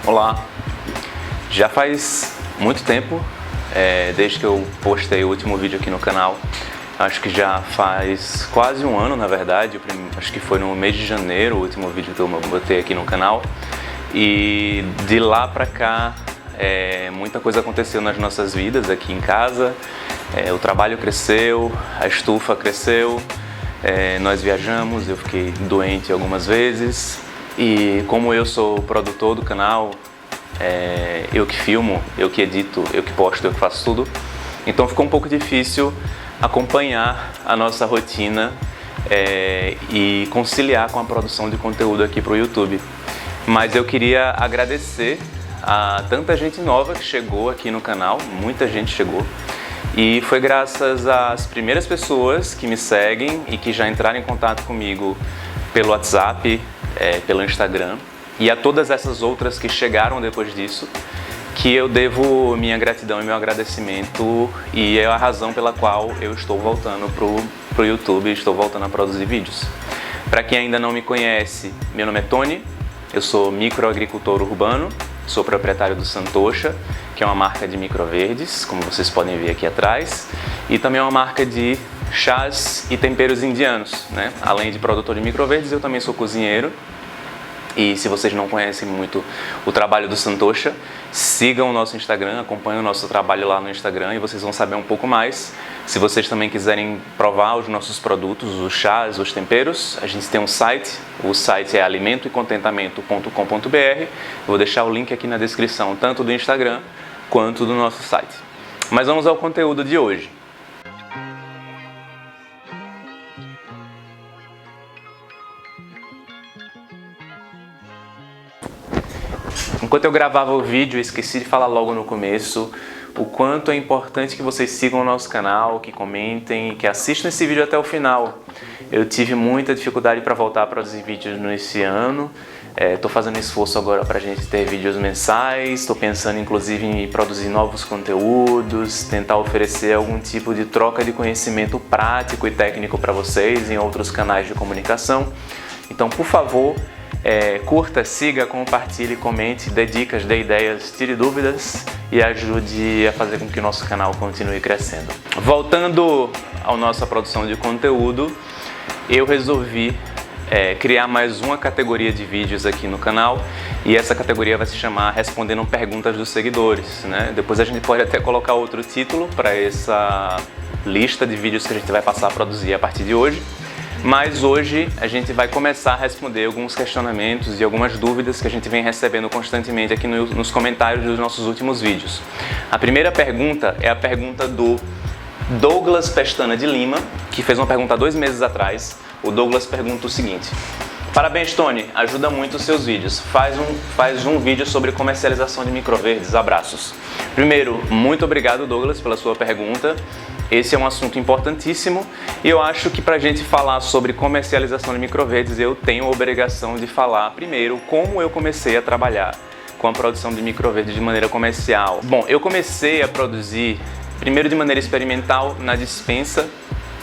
Olá! Já faz muito tempo, desde que eu postei o último vídeo aqui no canal. Acho que já faz quase um ano, na verdade. Acho que foi no mês de janeiro o último vídeo que eu botei aqui no canal. E de lá pra cá, muita coisa aconteceu nas nossas vidas aqui em casa. O trabalho cresceu, a estufa cresceu, nós viajamos, eu fiquei doente algumas vezes. E como eu sou o produtor do canal, eu que filmo, eu que edito, eu que posto, eu que faço tudo. Então ficou um pouco difícil acompanhar a nossa rotina e conciliar com a produção de conteúdo aqui para o YouTube. Mas eu queria agradecer a tanta gente nova que chegou aqui no canal, muita gente chegou. E foi graças às primeiras pessoas que me seguem e que já entraram em contato comigo pelo WhatsApp, pelo Instagram, e a todas essas outras que chegaram depois disso, que eu devo minha gratidão e meu agradecimento, e é a razão pela qual eu estou voltando pro YouTube, estou voltando a produzir vídeos. Para quem ainda não me conhece, meu nome é Tony, eu sou microagricultor urbano, sou proprietário do Santocha, que é uma marca de microverdes, como vocês podem ver aqui atrás, e também é uma marca de chás e temperos indianos, né? Além de produtor de microverdes, eu também sou cozinheiro. E se vocês não conhecem muito o trabalho do Santocha, sigam o nosso Instagram, acompanhem o nosso trabalho lá no Instagram e vocês vão saber um pouco mais. Se vocês também quiserem provar os nossos produtos, os chás, os temperos, a gente tem um site, o site é alimento-e-contentamento.com.br. Vou deixar o link aqui na descrição, tanto do Instagram quanto do nosso site. Mas vamos ao conteúdo de hoje. Enquanto eu gravava o vídeo, eu esqueci de falar logo no começo o quanto é importante que vocês sigam o nosso canal, que comentem, que assistam esse vídeo até o final. Eu tive muita dificuldade para voltar a produzir vídeos nesse ano. Estou fazendo esforço agora para a gente ter vídeos mensais, estou pensando inclusive em produzir novos conteúdos, tentar oferecer algum tipo de troca de conhecimento prático e técnico para vocês em outros canais de comunicação. Então, por favor, curta, siga, compartilhe, comente, dê dicas, dê ideias, tire dúvidas e ajude a fazer com que o nosso canal continue crescendo. Voltando à nossa produção de conteúdo, eu resolvi criar mais uma categoria de vídeos aqui no canal, e essa categoria vai se chamar Respondendo Perguntas dos Seguidores, né? Depois a gente pode até colocar outro título para essa lista de vídeos que a gente vai passar a produzir a partir de hoje. Mas hoje a gente vai começar a responder alguns questionamentos e algumas dúvidas que a gente vem recebendo constantemente aqui nos comentários dos nossos últimos vídeos. A primeira pergunta é a pergunta do Douglas Pestana de Lima, que fez uma pergunta há 2 meses atrás. O Douglas pergunta o seguinte: parabéns, Tony, ajuda muito os seus vídeos. Faz um vídeo sobre comercialização de microverdes, abraços. Primeiro, muito obrigado, Douglas, pela sua pergunta. Esse é um assunto importantíssimo e eu acho que para a gente falar sobre comercialização de microverdes, eu tenho a obrigação de falar primeiro como eu comecei a trabalhar com a produção de microverdes de maneira comercial. Bom, eu comecei a produzir primeiro de maneira experimental na despensa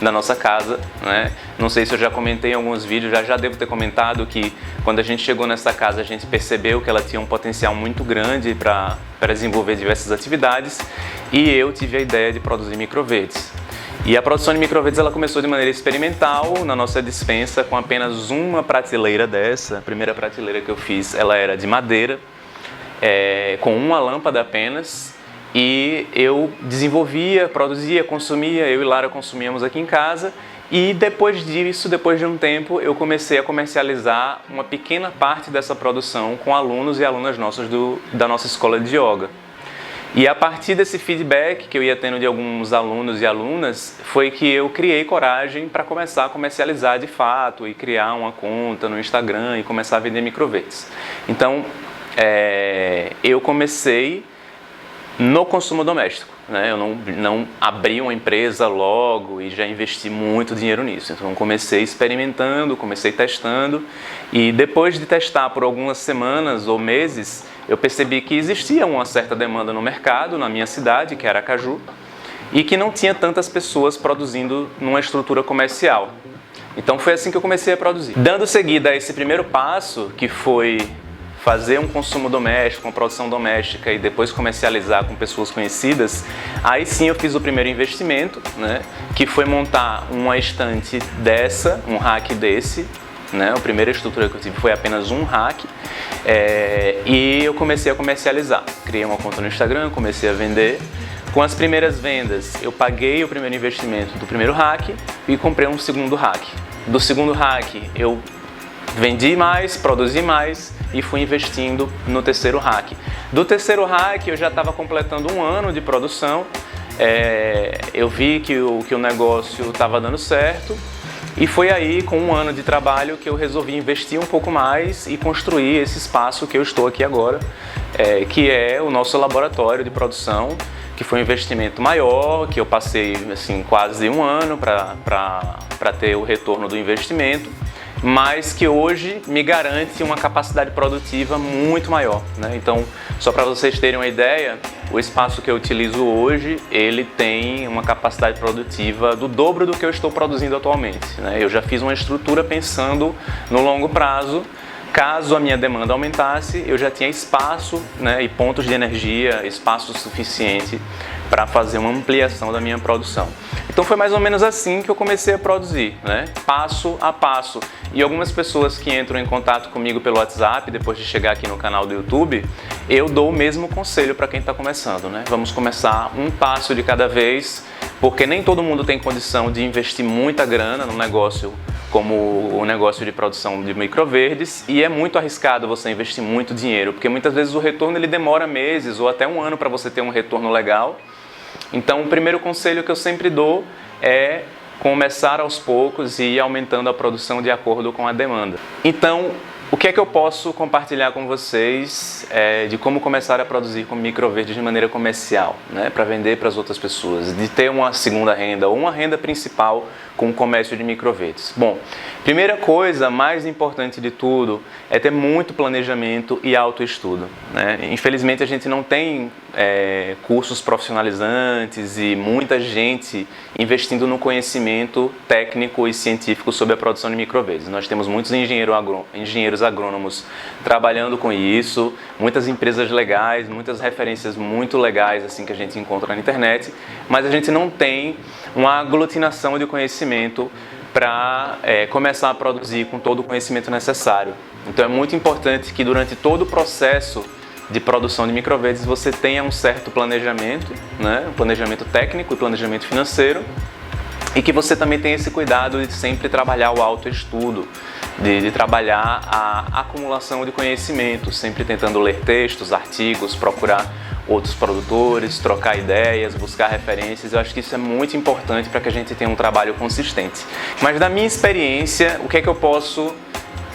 da nossa casa, né? Não sei se eu já comentei em alguns vídeos, já devo ter comentado que quando a gente chegou nessa casa a gente percebeu que ela tinha um potencial muito grande para desenvolver diversas atividades, e eu tive a ideia de produzir microverdes. E a produção de microverdes ela começou de maneira experimental na nossa despensa com apenas uma prateleira dessa. A primeira prateleira que eu fiz ela era de madeira, com uma lâmpada apenas. E eu desenvolvia, produzia, consumia, eu e Lara consumíamos aqui em casa. E depois disso, depois de um tempo, eu comecei a comercializar uma pequena parte dessa produção com alunos e alunas nossos da nossa escola de yoga. E a partir desse feedback que eu ia tendo de alguns alunos e alunas, foi que eu criei coragem para começar a comercializar de fato e criar uma conta no Instagram e começar a vender microverdes. Então, eu comecei no consumo doméstico, né? Eu não abri uma empresa logo e já investi muito dinheiro nisso. Então eu comecei experimentando, comecei testando, e depois de testar por algumas semanas ou meses, eu percebi que existia uma certa demanda no mercado, na minha cidade, que é Aracaju, e que não tinha tantas pessoas produzindo numa estrutura comercial. Então foi assim que eu comecei a produzir. Dando seguida a esse primeiro passo, que foi fazer um consumo doméstico, uma produção doméstica e depois comercializar com pessoas conhecidas, aí sim eu fiz o primeiro investimento, né, que foi montar uma estante dessa, um rack desse, né, a primeira estrutura que eu tive foi apenas um rack, e eu comecei a comercializar. Criei uma conta no Instagram, comecei a vender. Com as primeiras vendas, eu paguei o primeiro investimento do primeiro rack e comprei um segundo rack. Do segundo rack, eu vendi mais, produzi mais e fui investindo no terceiro rack. Do terceiro rack, eu já estava completando um ano de produção. Eu vi que o negócio estava dando certo e foi aí, com um ano de trabalho, que eu resolvi investir um pouco mais e construir esse espaço que eu estou aqui agora, que é o nosso laboratório de produção, que foi um investimento maior, que eu passei assim, quase um ano para ter o retorno do investimento, mas que hoje me garante uma capacidade produtiva muito maior, né? Então, só para vocês terem uma ideia, o espaço que eu utilizo hoje, ele tem uma capacidade produtiva do dobro do que eu estou produzindo atualmente, né? Eu já fiz uma estrutura pensando no longo prazo. Caso a minha demanda aumentasse, eu já tinha espaço, né, e pontos de energia, espaço suficiente para fazer uma ampliação da minha produção. Então foi mais ou menos assim que eu comecei a produzir, né, passo a passo. E algumas pessoas que entram em contato comigo pelo WhatsApp, depois de chegar aqui no canal do YouTube, eu dou o mesmo conselho para quem está começando, né? Vamos começar um passo de cada vez, porque nem todo mundo tem condição de investir muita grana num negócio como o negócio de produção de microverdes, e é muito arriscado você investir muito dinheiro, porque muitas vezes o retorno ele demora meses ou até um ano para você ter um retorno legal. Então o primeiro conselho que eu sempre dou é começar aos poucos e ir aumentando a produção de acordo com a demanda. Então, o que é que eu posso compartilhar com vocês de como começar a produzir com microverdes de maneira comercial, né, para vender para as outras pessoas, de ter uma segunda renda ou uma renda principal com o comércio de microverdes? Bom, primeira coisa, mais importante de tudo, é ter muito planejamento e autoestudo, né? Infelizmente a gente não tem cursos profissionalizantes e muita gente investindo no conhecimento técnico e científico sobre a produção de microverdes. Nós temos muitos engenheiros agrônomos trabalhando com isso, muitas empresas legais, muitas referências muito legais assim que a gente encontra na internet, mas a gente não tem uma aglutinação de conhecimento para começar a produzir com todo o conhecimento necessário. Então é muito importante que durante todo o processo de produção de microverdes você tenha um certo planejamento, né? Um planejamento técnico e planejamento financeiro, e que você também tenha esse cuidado de sempre trabalhar o autoestudo, de trabalhar a acumulação de conhecimento, sempre tentando ler textos, artigos, procurar outros produtores, trocar ideias, buscar referências. Eu acho que isso é muito importante para que a gente tenha um trabalho consistente. Mas da minha experiência, o que é que eu posso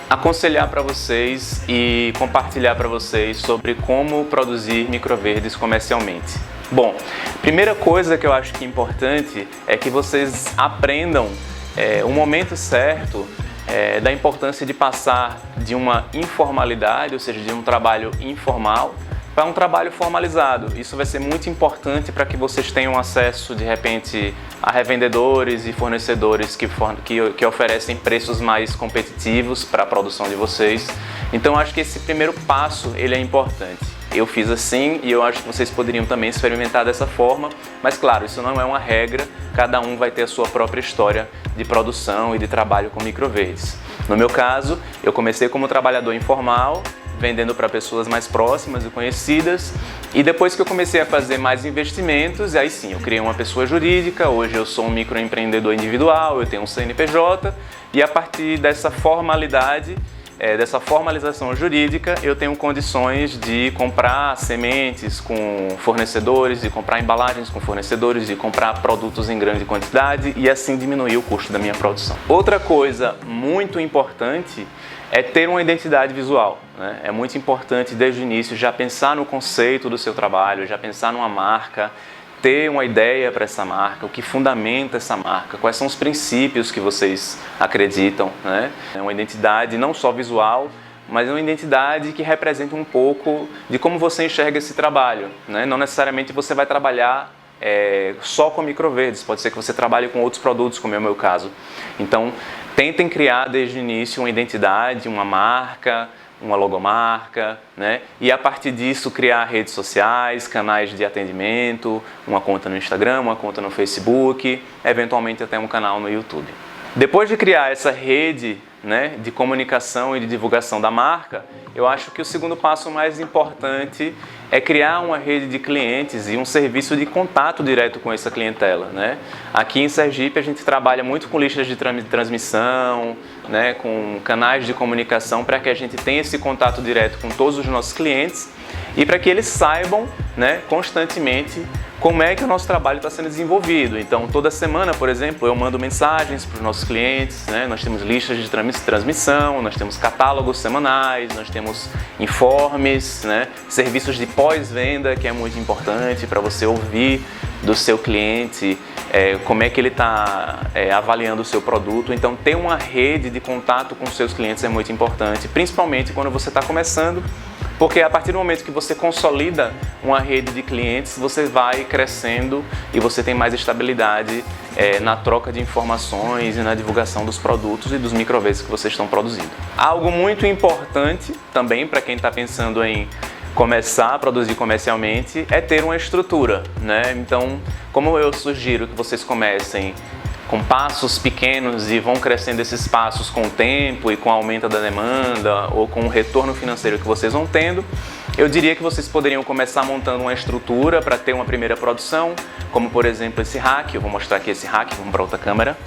aconselhar para vocês e compartilhar para vocês sobre como produzir microverdes comercialmente? Bom, primeira coisa que eu acho que é importante é que vocês aprendam o momento certo da importância de passar de uma informalidade, ou seja, de um trabalho informal, para um trabalho formalizado. Isso vai ser muito importante para que vocês tenham acesso, de repente, a revendedores e fornecedores que oferecem preços mais competitivos para a produção de vocês. Então, acho que esse primeiro passo ele é importante. Eu fiz assim e eu acho que vocês poderiam também experimentar dessa forma, mas claro, isso não é uma regra, cada um vai ter a sua própria história de produção e de trabalho com microverdes. No meu caso, eu comecei como trabalhador informal, vendendo para pessoas mais próximas e conhecidas, e depois que eu comecei a fazer mais investimentos, aí sim, eu criei uma pessoa jurídica, hoje eu sou um microempreendedor individual, eu tenho um CNPJ, e a partir dessa formalidade, dessa formalização jurídica, eu tenho condições de comprar sementes com fornecedores, de comprar embalagens com fornecedores, de comprar produtos em grande quantidade e assim diminuir o custo da minha produção. Outra coisa muito importante é ter uma identidade visual, né? É muito importante desde o início já pensar no conceito do seu trabalho, já pensar numa marca, ter uma ideia para essa marca, o que fundamenta essa marca, quais são os princípios que vocês acreditam, né? É uma identidade não só visual, mas é uma identidade que representa um pouco de como você enxerga esse trabalho, né? Não necessariamente você vai trabalhar só com microverdes, pode ser que você trabalhe com outros produtos, como é o meu caso. Então, tentem criar desde o início uma identidade, uma marca, uma logomarca, né? E a partir disso criar redes sociais, canais de atendimento, uma conta no Instagram, uma conta no Facebook, eventualmente até um canal no YouTube. Depois de criar essa rede, né, de comunicação e de divulgação da marca, eu acho que o segundo passo mais importante é criar uma rede de clientes e um serviço de contato direto com essa clientela, né? Aqui em Sergipe a gente trabalha muito com listas de transmissão, né, com canais de comunicação para que a gente tenha esse contato direto com todos os nossos clientes e para que eles saibam, né, constantemente como é que o nosso trabalho está sendo desenvolvido. Então, toda semana, por exemplo, eu mando mensagens para os nossos clientes, né? Nós temos listas de transmissão, nós temos catálogos semanais, nós temos informes, né? Serviços de pós-venda, que é muito importante para você ouvir do seu cliente como é que ele está avaliando o seu produto. Então, ter uma rede de contato com os seus clientes é muito importante, principalmente quando você está começando, porque a partir do momento que você consolida uma rede de clientes, você vai crescendo e você tem mais estabilidade na troca de informações e na divulgação dos produtos e dos micro-eventos que vocês estão produzindo. Algo muito importante também para quem está pensando em começar a produzir comercialmente é ter uma estrutura, né? Então, como eu sugiro que vocês comecem com passos pequenos e vão crescendo esses passos com o tempo e com o aumento da demanda ou com o retorno financeiro que vocês vão tendo, eu diria que vocês poderiam começar montando uma estrutura para ter uma primeira produção, como por exemplo esse rack. Eu vou mostrar aqui esse rack, vamos para outra câmera.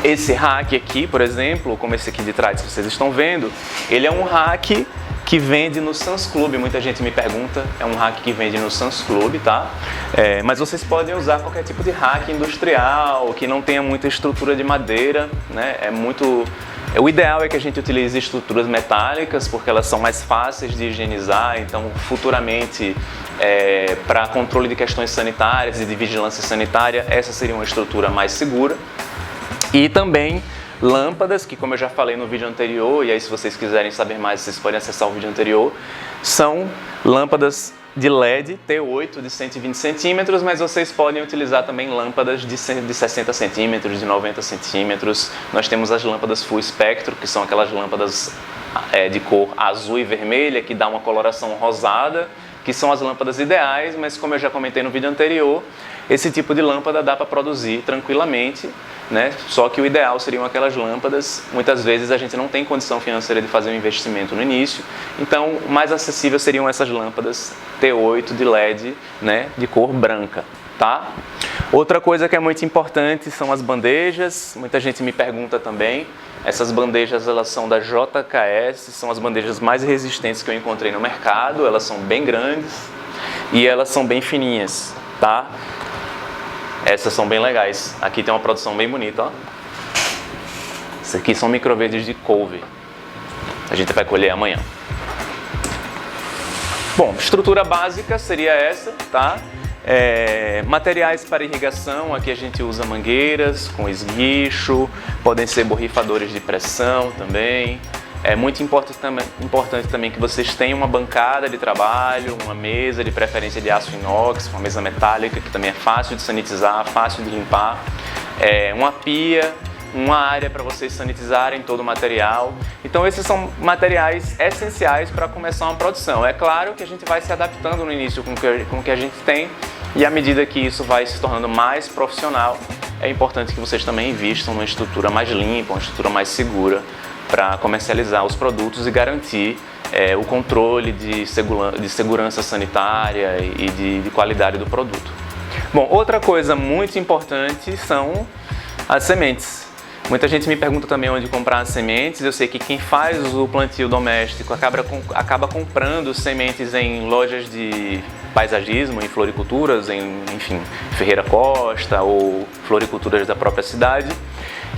Esse rack aqui, por exemplo, como esse aqui de trás que vocês estão vendo, ele é um rack que vende no Sam's Club. Muita gente me pergunta, é um rack que vende no Sam's Club, tá? Mas vocês podem usar qualquer tipo de rack industrial, que não tenha muita estrutura de madeira, né? O ideal é que a gente utilize estruturas metálicas, porque elas são mais fáceis de higienizar, então futuramente, para controle de questões sanitárias e de vigilância sanitária, essa seria uma estrutura mais segura. E também lâmpadas, que como eu já falei no vídeo anterior, e aí se vocês quiserem saber mais, vocês podem acessar o vídeo anterior, são lâmpadas de LED T8 de 120 centímetros, mas vocês podem utilizar também lâmpadas de 60 centímetros, de 90 centímetros. Nós temos as lâmpadas full espectro, que são aquelas lâmpadas de cor azul e vermelha, que dá uma coloração rosada, que são as lâmpadas ideais, mas como eu já comentei no vídeo anterior, esse tipo de lâmpada dá para produzir tranquilamente, né? Só que o ideal seriam aquelas lâmpadas. Muitas vezes a gente não tem condição financeira de fazer um investimento no início, então mais acessível seriam essas lâmpadas T8 de LED, né, de cor branca, tá? Outra coisa que é muito importante são as bandejas. Muita gente me pergunta também. Essas bandejas, elas são da JKS, são as bandejas mais resistentes que eu encontrei no mercado. Elas são bem grandes e elas são bem fininhas, tá? Essas são bem legais. Aqui tem uma produção bem bonita, ó. Essas aqui são micro-verdes de couve. A gente vai colher amanhã. Bom, estrutura básica seria essa, tá? Materiais para irrigação, aqui a gente usa mangueiras com esguicho, podem ser borrifadores de pressão também. É muito importante também que vocês tenham uma bancada de trabalho, uma mesa de preferência de aço inox, uma mesa metálica que também é fácil de sanitizar, fácil de limpar, uma pia, uma área para vocês sanitizarem todo o material. Então esses são materiais essenciais para começar uma produção. É claro que a gente vai se adaptando no início com o que a gente tem, e à medida que isso vai se tornando mais profissional, é importante que vocês também invistam numa estrutura mais limpa, uma estrutura mais segura, para comercializar os produtos e garantir o controle de segurança sanitária e de qualidade do produto. Bom, outra coisa muito importante são as sementes. Muita gente me pergunta também onde comprar as sementes. Eu sei que quem faz o plantio doméstico acaba comprando sementes em lojas de paisagismo, em floriculturas, enfim, Ferreira Costa ou floriculturas da própria cidade.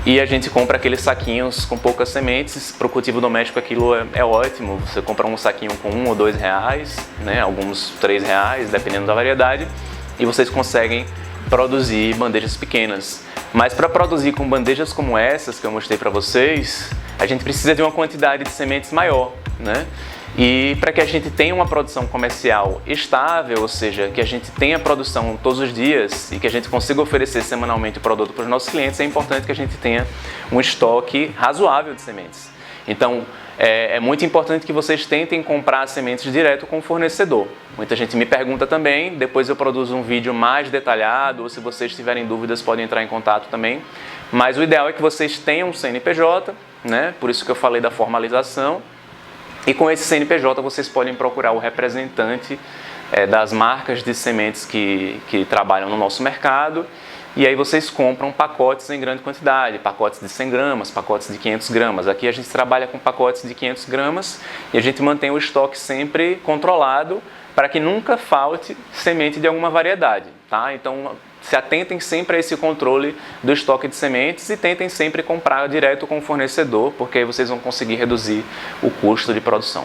E a gente compra aqueles saquinhos com poucas sementes. Para o cultivo doméstico aquilo é ótimo. Você compra um saquinho com R$1 ou R$2, né? Alguns R$3, dependendo da variedade. E vocês conseguem produzir bandejas pequenas. Mas para produzir com bandejas como essas que eu mostrei para vocês, a gente precisa de uma quantidade de sementes maior, né? E para que a gente tenha uma produção comercial estável, ou seja, que a gente tenha produção todos os dias e que a gente consiga oferecer semanalmente o produto para os nossos clientes, é importante que a gente tenha um estoque razoável de sementes. Então, é muito importante que vocês tentem comprar sementes direto com o fornecedor. Muita gente me pergunta também, depois eu produzo um vídeo mais detalhado, ou se vocês tiverem dúvidas podem entrar em contato também. Mas o ideal é que vocês tenham um CNPJ, né? Por isso que eu falei da formalização. E com esse CNPJ vocês podem procurar o representante das marcas de sementes que trabalham no nosso mercado. E aí vocês compram pacotes em grande quantidade, pacotes de 100 gramas, pacotes de 500 gramas. Aqui a gente trabalha com pacotes de 500 gramas e a gente mantém o estoque sempre controlado para que nunca falte semente de alguma variedade, tá? Então se atentem sempre a esse controle do estoque de sementes e tentem sempre comprar direto com o fornecedor, porque aí vocês vão conseguir reduzir o custo de produção.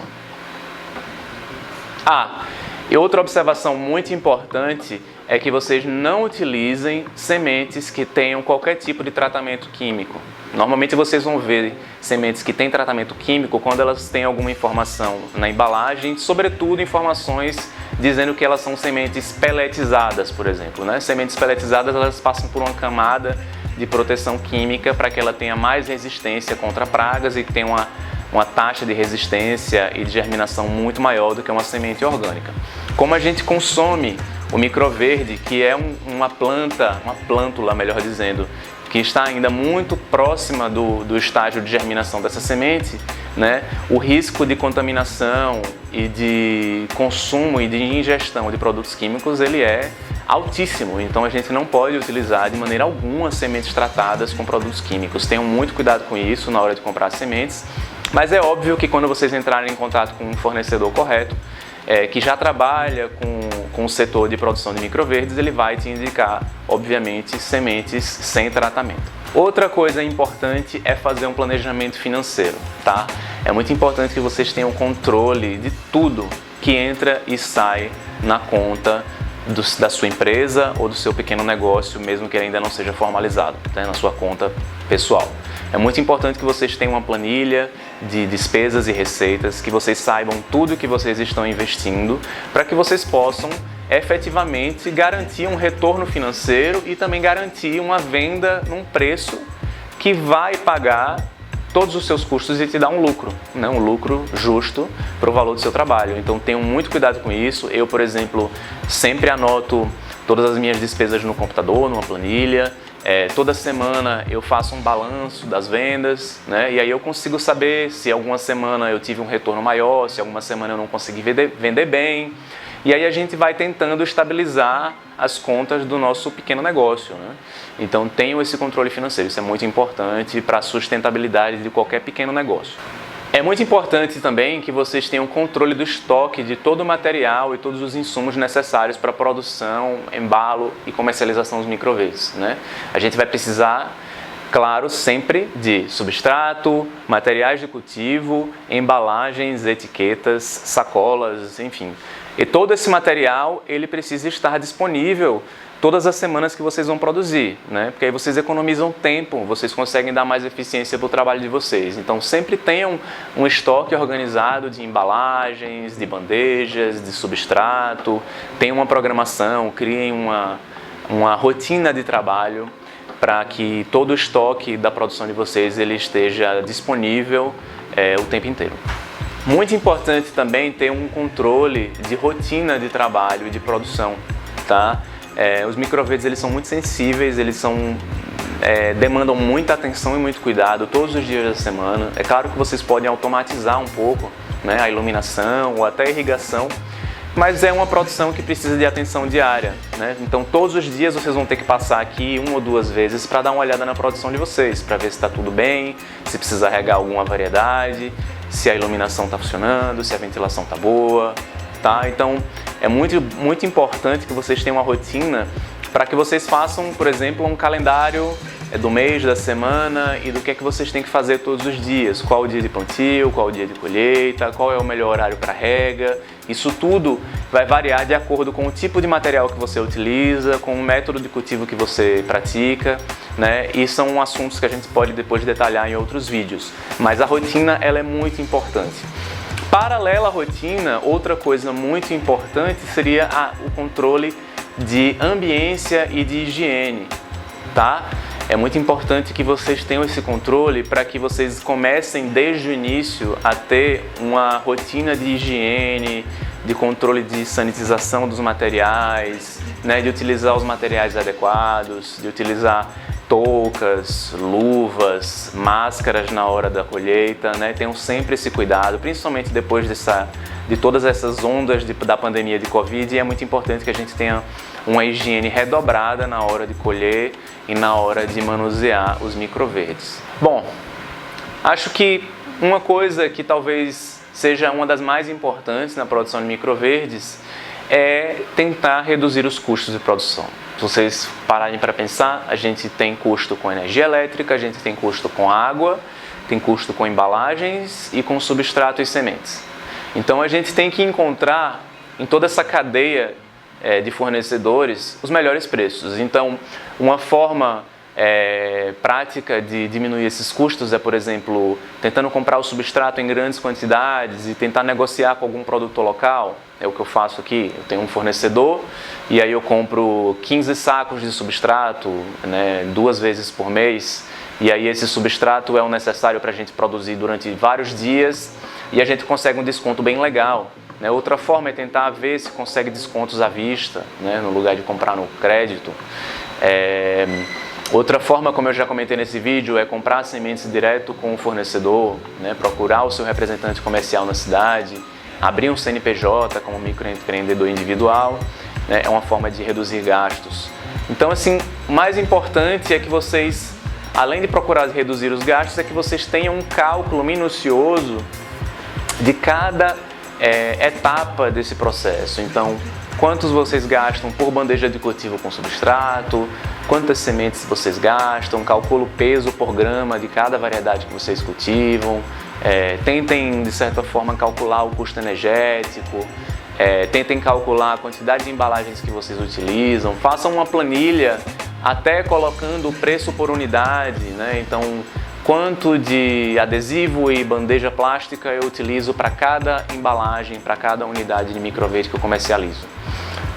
E outra observação muito importante é que vocês não utilizem sementes que tenham qualquer tipo de tratamento químico. Normalmente vocês vão ver sementes que têm tratamento químico quando elas têm alguma informação na embalagem, sobretudo informações dizendo que elas são sementes peletizadas, por exemplo, né? Sementes peletizadas, elas passam por uma camada de proteção química para que ela tenha mais resistência contra pragas e tenha uma taxa de resistência e de germinação muito maior do que uma semente orgânica. Como a gente consome o microverde, que é uma plântula, melhor dizendo, que está ainda muito próxima do estágio de germinação dessa semente, né? O risco de contaminação e de consumo e de ingestão de produtos químicos ele é altíssimo, então a gente não pode utilizar de maneira alguma sementes tratadas com produtos químicos. Tenham muito cuidado com isso na hora de comprar sementes, mas é óbvio que quando vocês entrarem em contato com um fornecedor correto, que já trabalha com o setor de produção de microverdes, ele vai te indicar, obviamente, sementes sem tratamento. Outra coisa importante é fazer um planejamento financeiro, tá? É muito importante que vocês tenham controle de tudo que entra e sai na conta da sua empresa ou do seu pequeno negócio, mesmo que ele ainda não seja formalizado, tá? Na sua conta pessoal. É muito importante que vocês tenham uma planilha de despesas e receitas, que vocês saibam tudo que vocês estão investindo, para que vocês possam efetivamente garantir um retorno financeiro e também garantir uma venda num preço que vai pagar todos os seus custos e te dar um lucro, né? Um lucro justo para o valor do seu trabalho. Então tenham muito cuidado com isso. Eu, por exemplo, sempre anoto todas as minhas despesas no computador, numa planilha. Toda semana eu faço um balanço das vendas, né? E aí eu consigo saber se alguma semana eu tive um retorno maior, se alguma semana eu não consegui vender bem. E aí a gente vai tentando estabilizar as contas do nosso pequeno negócio, né? Então tenham esse controle financeiro, isso é muito importante para a sustentabilidade de qualquer pequeno negócio. É muito importante também que vocês tenham controle do estoque de todo o material e todos os insumos necessários para a produção, embalo e comercialização dos microverdes, né? A gente vai precisar, claro, sempre de substrato, materiais de cultivo, embalagens, etiquetas, sacolas, enfim. E todo esse material ele precisa estar disponível todas as semanas que vocês vão produzir, né? Porque aí vocês economizam tempo, vocês conseguem dar mais eficiência para o trabalho de vocês. Então sempre tenham um estoque organizado de embalagens, de bandejas, de substrato, tenham uma programação, criem uma rotina de trabalho para que todo o estoque da produção de vocês ele esteja disponível o tempo inteiro. Muito importante também ter um controle de rotina de trabalho e de produção, tá? Os microverdes eles são muito sensíveis, eles demandam muita atenção e muito cuidado todos os dias da semana. É claro que vocês podem automatizar um pouco, né, a iluminação ou até a irrigação, mas é uma produção que precisa de atenção diária, né? Então todos os dias vocês vão ter que passar aqui 1 ou 2 vezes para dar uma olhada na produção de vocês, para ver se está tudo bem, se precisa regar alguma variedade, se a iluminação está funcionando, se a ventilação está boa, tá? Então é muito importante que vocês tenham uma rotina para que vocês façam, por exemplo, um calendário do mês, da semana e do que é que vocês têm que fazer todos os dias. Qual o dia de plantio, qual o dia de colheita, qual é o melhor horário para rega. Isso tudo vai variar de acordo com o tipo de material que você utiliza, com o método de cultivo que você pratica, né? E são assuntos que a gente pode depois detalhar em outros vídeos. Mas a rotina ela é muito importante. Paralela à rotina, outra coisa muito importante seria o controle de ambiência e de higiene, tá? é muito importante que vocês tenham esse controle para que vocês comecem desde o início a ter uma rotina de higiene, de controle de sanitização dos materiais, né, de utilizar os materiais adequados, de utilizar toucas, luvas, máscaras na hora da colheita, né? Tenham sempre esse cuidado, principalmente depois de todas essas ondas da pandemia de Covid, e é muito importante que a gente tenha uma higiene redobrada na hora de colher e na hora de manusear os microverdes. Bom, acho que uma coisa que talvez seja uma das mais importantes na produção de microverdes é tentar reduzir os custos de produção. Se vocês pararem para pensar, a gente tem custo com energia elétrica, a gente tem custo com água, tem custo com embalagens e com substrato e sementes. Então a gente tem que encontrar em toda essa cadeia de fornecedores os melhores preços. Então uma forma prática de diminuir esses custos é, por exemplo, tentando comprar o substrato em grandes quantidades e tentar negociar com algum produtor local. É o que eu faço aqui. Eu tenho um fornecedor e aí eu compro 15 sacos de substrato, né, 2 vezes por mês, e aí esse substrato é o necessário para a gente produzir durante vários dias e a gente consegue um desconto bem legal. Né? Outra forma é tentar ver se consegue descontos à vista, né, no lugar de comprar no crédito. Outra forma, como eu já comentei nesse vídeo, é comprar sementes direto com o fornecedor, né? Procurar o seu representante comercial na cidade, abrir um CNPJ como microempreendedor individual, né? É uma forma de reduzir gastos. Então, assim, o mais importante é que vocês, além de procurar reduzir os gastos, é que vocês tenham um cálculo minucioso de cada etapa desse processo. Então, quantos vocês gastam por bandeja de cultivo com substrato, quantas sementes vocês gastam, calcula o peso por grama de cada variedade que vocês cultivam, tentem, de certa forma, calcular o custo energético, tentem calcular a quantidade de embalagens que vocês utilizam, façam uma planilha até colocando o preço por unidade, né? Então, quanto de adesivo e bandeja plástica eu utilizo para cada embalagem, para cada unidade de microverde que eu comercializo.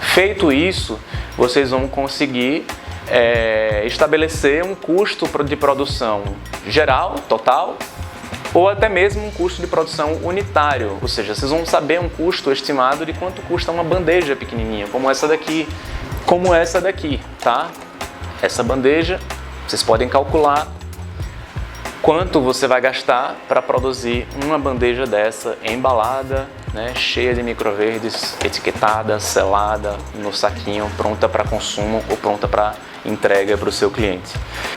Feito isso, vocês vão conseguir estabelecer um custo de produção geral, total, ou até mesmo um custo de produção unitário, ou seja, vocês vão saber um custo estimado de quanto custa uma bandeja pequenininha, como essa daqui, tá? Essa bandeja, vocês podem calcular quanto você vai gastar para produzir uma bandeja dessa embalada, né, cheia de microverdes, etiquetada, selada, no saquinho, pronta para consumo ou pronta para entrega para o seu cliente.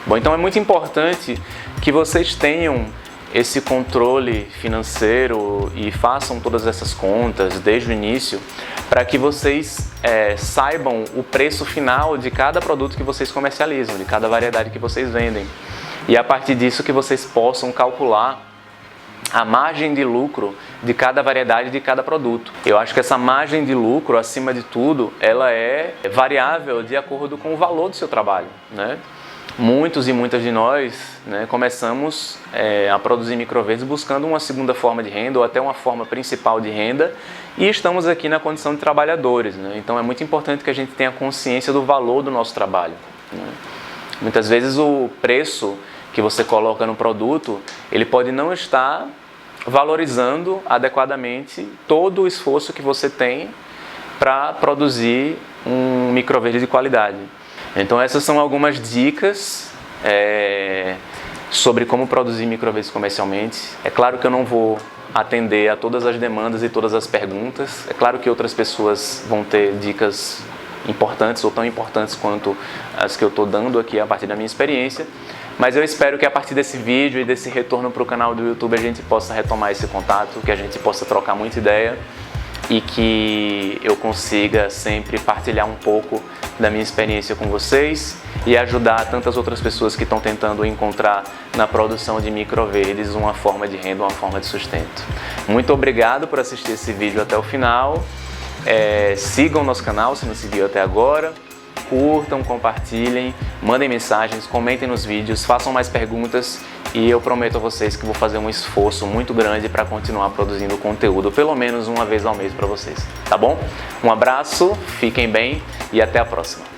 Bom, então é muito importante que vocês tenham esse controle financeiro e façam todas essas contas desde o início para que vocês saibam o preço final de cada produto que vocês comercializam, de cada variedade que vocês vendem. E a partir disso que vocês possam calcular a margem de lucro de cada variedade, de cada produto. Eu acho que essa margem de lucro, acima de tudo, ela é variável de acordo com o valor do seu trabalho, né? Muitos e muitas de nós, né, começamos a produzir microverdes buscando uma segunda forma de renda ou até uma forma principal de renda e estamos aqui na condição de trabalhadores, né? Então é muito importante que a gente tenha consciência do valor do nosso trabalho, né? Muitas vezes o preço que você coloca no produto, ele pode não estar valorizando adequadamente todo o esforço que você tem para produzir um microverde de qualidade. Então essas são algumas dicas sobre como produzir microverdes comercialmente. É claro que eu não vou atender a todas as demandas e todas as perguntas. É claro que outras pessoas vão ter dicas importantes ou tão importantes quanto as que eu estou dando aqui a partir da minha experiência. Mas eu espero que a partir desse vídeo e desse retorno para o canal do YouTube a gente possa retomar esse contato, que a gente possa trocar muita ideia e que eu consiga sempre partilhar um pouco da minha experiência com vocês e ajudar tantas outras pessoas que estão tentando encontrar na produção de microverdes uma forma de renda, uma forma de sustento. Muito obrigado por assistir esse vídeo até o final. Sigam o nosso canal se não seguiu até agora. Curtam, compartilhem, mandem mensagens, comentem nos vídeos, façam mais perguntas e eu prometo a vocês que vou fazer um esforço muito grande para continuar produzindo conteúdo, pelo menos uma vez ao mês para vocês, tá bom? Um abraço, fiquem bem e até a próxima.